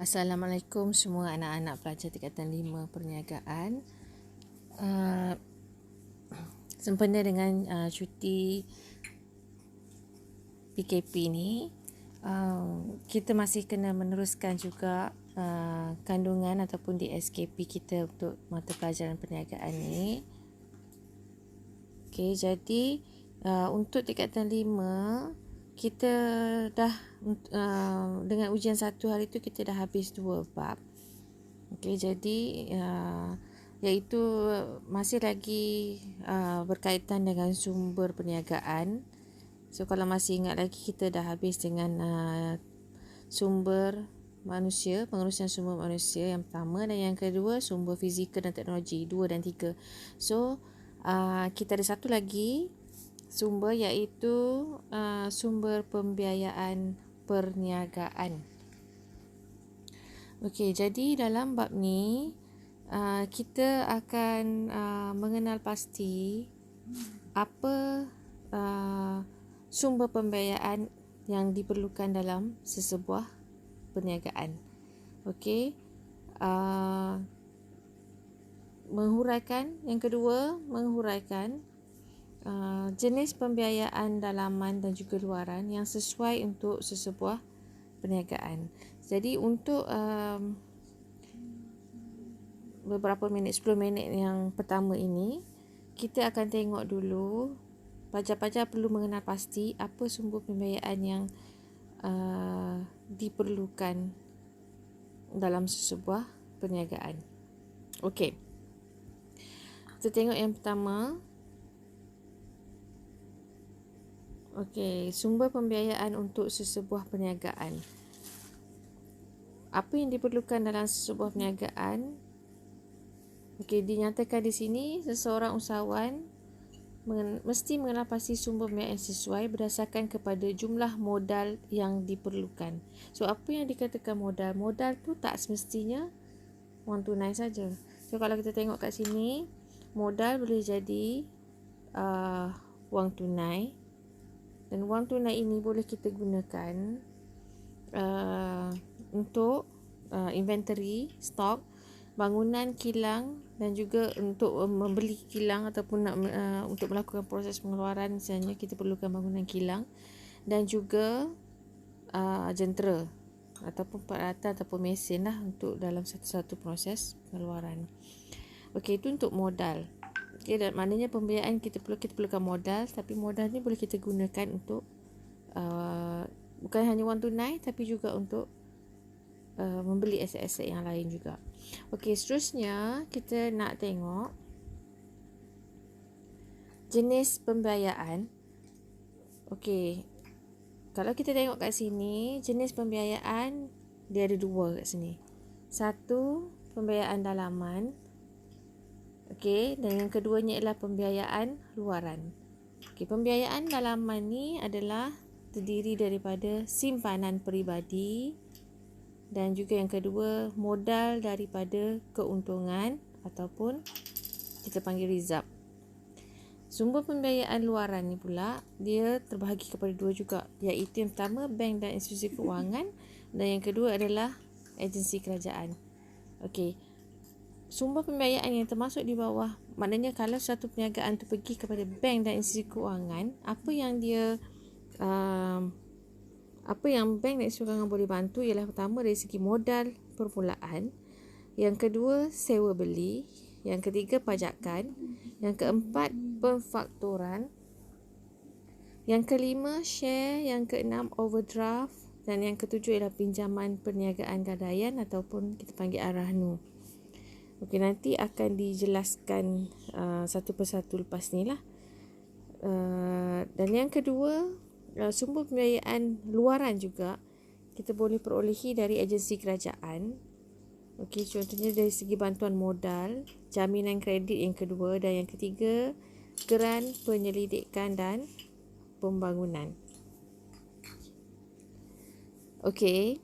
Assalamualaikum semua anak-anak pelajar tingkatan 5 perniagaan. Uh, Sempena dengan cuti PKP ni, kita masih kena meneruskan juga kandungan ataupun DSKP kita untuk mata pelajaran perniagaan ni. Okey, jadi untuk tingkatan 5 kita dah dengan ujian satu hari tu kita dah habis 2 bab. Okey, jadi iaitu masih lagi berkaitan dengan sumber perniagaan. So kalau masih ingat lagi, kita dah habis dengan sumber manusia, pengurusan sumber manusia yang pertama, dan yang kedua sumber fizikal dan teknologi 2 dan 3. So kita ada satu lagi sumber, iaitu sumber pembiayaan perniagaan. Okey, jadi dalam bab ni kita akan mengenal pasti apa sumber pembiayaan yang diperlukan dalam sesebuah perniagaan. Okey, yang kedua menghuraikan jenis pembiayaan dalaman dan juga luaran yang sesuai untuk sesebuah perniagaan. Jadi untuk beberapa minit, 10 minit yang pertama ini, kita akan tengok dulu, pelajar-pelajar perlu mengenal pasti apa sumber pembiayaan yang diperlukan dalam sesebuah perniagaan. Okey, kita tengok yang pertama. Okey, sumber pembiayaan untuk sesebuah perniagaan. Apa yang diperlukan dalam sesebuah perniagaan? Okey, dinyatakan di sini seseorang usahawan mesti mengenal pasti sumber pembiayaan sesuai berdasarkan kepada jumlah modal yang diperlukan. So, apa yang dikatakan modal? Modal tu tak semestinya wang tunai saja. So, kalau kita tengok kat sini, modal boleh jadi wang tunai. Dan wang tunai ini boleh kita gunakan untuk inventory, stok, bangunan kilang, dan juga untuk membeli kilang ataupun untuk melakukan proses pengeluaran. Misalnya kita perlukan bangunan kilang dan juga jentera ataupun peralatan ataupun mesin lah untuk dalam satu-satu proses pengeluaran. Okey, itu untuk modal. Okay, dan maknanya pembiayaan kita perlukan modal, tapi modal ni boleh kita gunakan untuk bukan hanya wang tunai, tapi juga untuk membeli aset-aset yang lain juga. Okey, seterusnya kita nak tengok jenis pembiayaan. Okey, kalau kita tengok kat sini, jenis pembiayaan dia ada 2 kat sini. Satu, pembiayaan dalaman. Okey, dan yang keduanya adalah pembiayaan luaran. Okey, pembiayaan dalaman ni adalah terdiri daripada simpanan peribadi, dan juga yang kedua modal daripada keuntungan ataupun kita panggil reserve. Sumber pembiayaan luaran ni pula dia terbahagi kepada 2 juga, iaitu yang pertama bank dan institusi kewangan, dan yang kedua adalah agensi kerajaan. Okey, sumber pembiayaan yang termasuk di bawah, maknanya kalau satu perniagaan tu pergi kepada bank dan institusi kewangan, apa yang bank dan institusi kewangan boleh bantu ialah pertama dari segi modal permulaan, yang kedua sewa beli, yang ketiga pajakan, yang keempat pemfakturan, yang kelima share, yang keenam overdraft, dan yang ketujuh ialah pinjaman perniagaan gadaian ataupun kita panggil ar-rahnu. Okey, nanti akan dijelaskan satu persatu lepas ni lah. Dan yang kedua, sumber pembiayaan luaran juga kita boleh perolehi dari agensi kerajaan. Okey, contohnya dari segi bantuan modal, jaminan kredit yang kedua, dan yang ketiga geran penyelidikan dan pembangunan. Okey,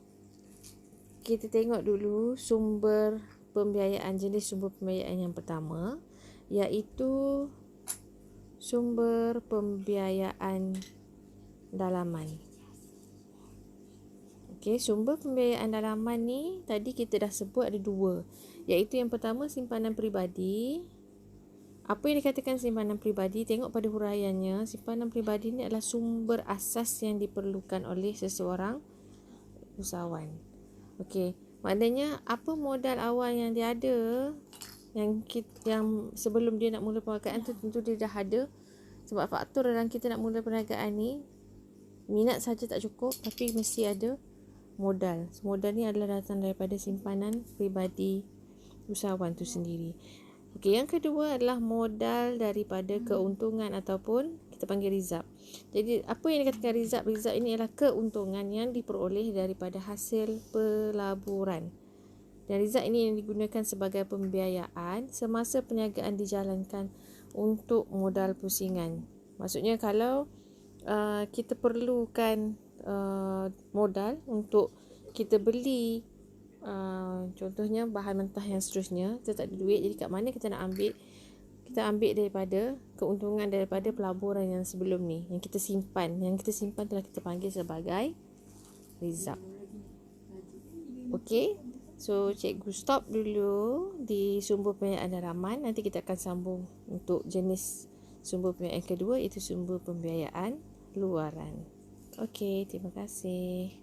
kita tengok dulu jenis sumber pembiayaan yang pertama, iaitu sumber pembiayaan dalaman. Okey, sumber pembiayaan dalaman ni tadi kita dah sebut ada dua, iaitu yang pertama simpanan peribadi. Apa yang dikatakan simpanan peribadi? Tengok pada huraiannya, simpanan peribadi ni adalah sumber asas yang diperlukan oleh seseorang usahawan. Okey, maknanya apa modal awal yang dia ada, yang sebelum dia nak mula perniagaan tu tentu dia dah ada. Sebab faktor dalam kita nak mula perniagaan ni, minat saja tak cukup, tapi mesti ada modal. Modal ni adalah datang daripada simpanan peribadi usahawan tu sendiri. Okey, yang kedua adalah modal daripada keuntungan ataupun kita panggil rizab. Jadi, apa yang dikatakan rizab? Rizab ini adalah keuntungan yang diperoleh daripada hasil pelaburan. Dan rizab ini yang digunakan sebagai pembiayaan semasa perniagaan dijalankan untuk modal pusingan. Maksudnya kalau kita perlukan modal untuk kita beli contohnya bahan mentah yang seterusnya, kita tak ada duit, jadi kat mana kita nak ambil? Kita ambil daripada keuntungan daripada pelaburan yang sebelum ni, yang kita simpan. Yang kita simpan telah kita panggil sebagai rizab. Okey, so cikgu stop dulu di sumber pembiayaan dalaman. Nanti kita akan sambung untuk jenis sumber pembiayaan kedua, iaitu sumber pembiayaan luaran. Okey, terima kasih.